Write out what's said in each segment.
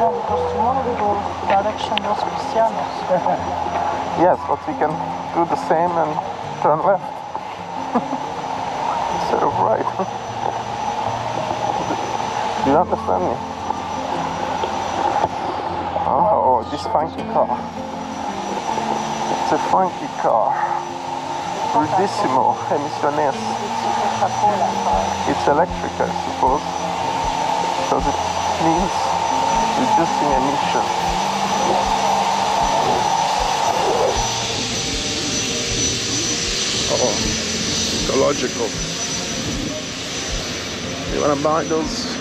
No, because tomorrow we go direction Los Cristianos. Yes, but we can do the same and turn left instead of right. Do you understand me? Oh, this funky car. It's a funky car. Rudissimo, emisiones. It's electric, I suppose, because it means reducing emission. Oh, ecological. You wanna buy those?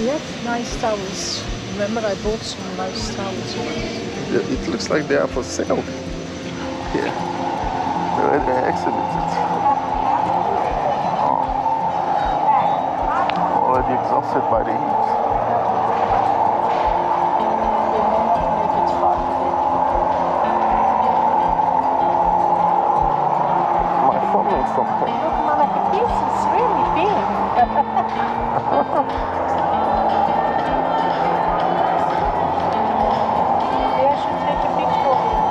Yes, nice towels. Remember, I bought some nice towels. It looks like they are for sale here. They're exhibited. Oh. Already exhausted by the heat. Make it fun. My phone needs something. Look, Malaka, this is really big. Maybe I should take a picture of it.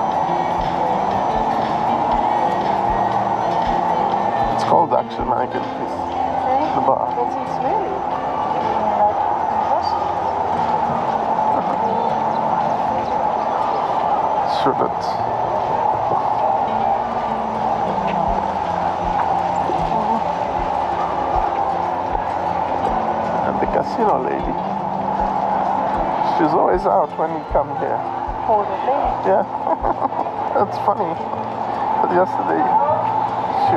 It's cold actually, Michael. Okay. The bar. But it's really impressive. Sure that. And the casino lady. She's always out when we come here. Oh, the lady. Yeah. That's funny. But yesterday she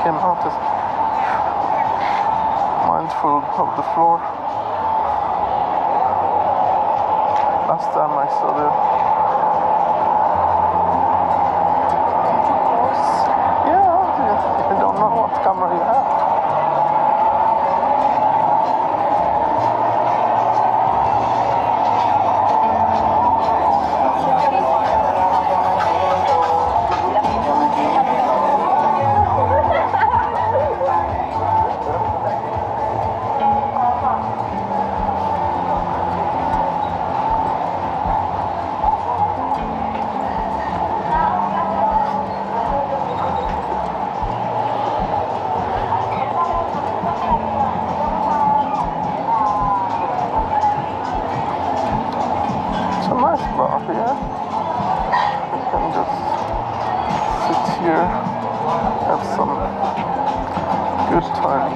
came out as mindful of the floor. Last time I saw her. Too close. Yeah, I don't know what camera you have. It's a nice bar here. You can just sit here, have some good time.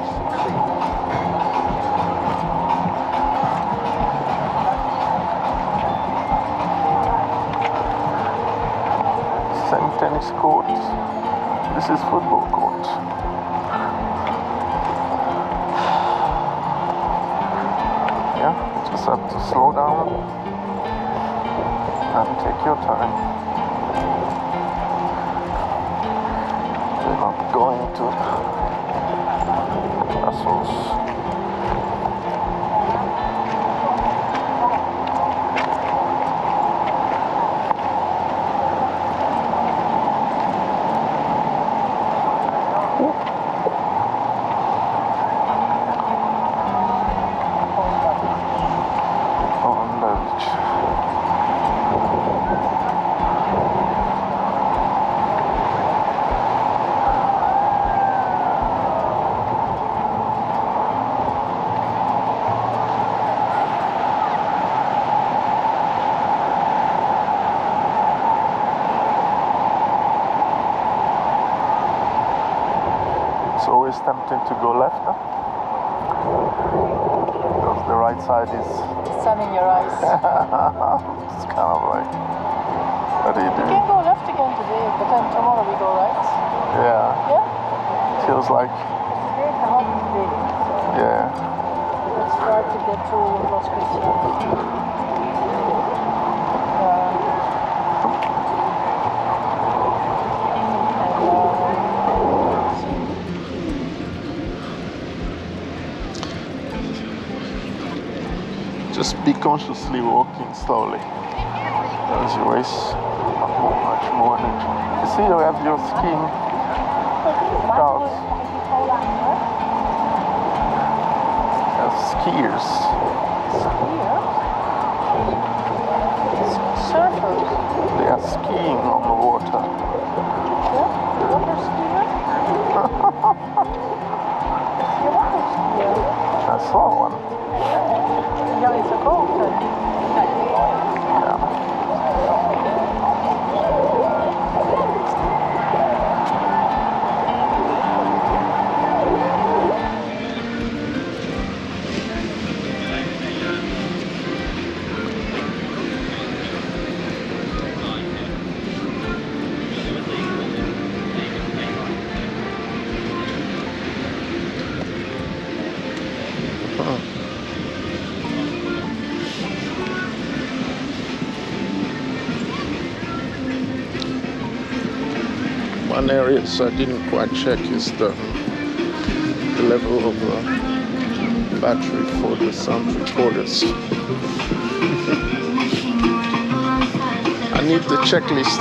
Same tennis court. This is football court. Yeah, you just have to slow down and take your time. We're not going to Brussels. On the beach. It's always tempting to go left, huh? Because the right side is Sun in your eyes. it's kind of like, what do you do? We can go left again today, but then tomorrow we go right. Yeah, Yeah? feels like, Today is a hot day, so yeah. let's try to get through Los Cristianos. Just be consciously walking slowly. As you waste much more energy. You see, you have your skiing crowds. skiers. Skier? Surfers? They are skiing on the water. Yeah? Water skier? Is a water skier? I saw one. Yeah, it's a boat then. Yeah. One area I didn't quite check is the level of battery for the sound recorders. I need the checklist.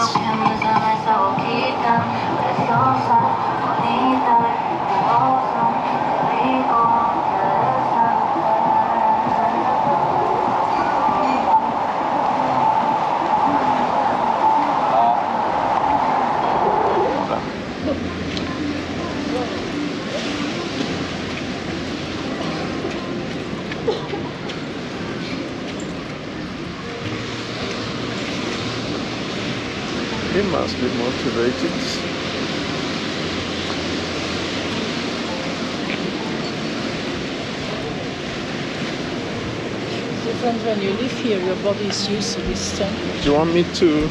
He must be motivated. It's different when you live here, your body is used to this temperature. Do you want me to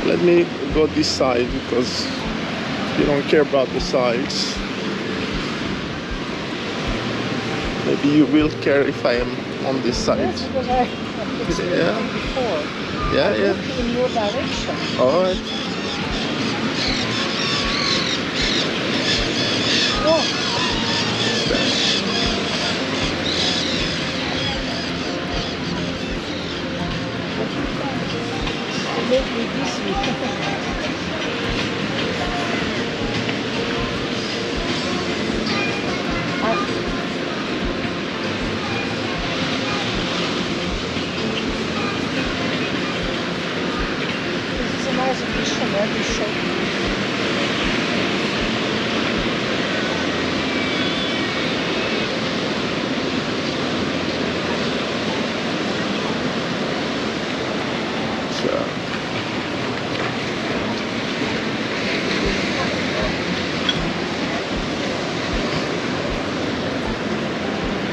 let me go this side because you don't care about the sides? Maybe you will care if I am on this side. Yes, because I experienced it before. Yeah, I yeah. look in your direction. All right. Oh, it made me dizzy. This is a nice addition, this show.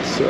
It's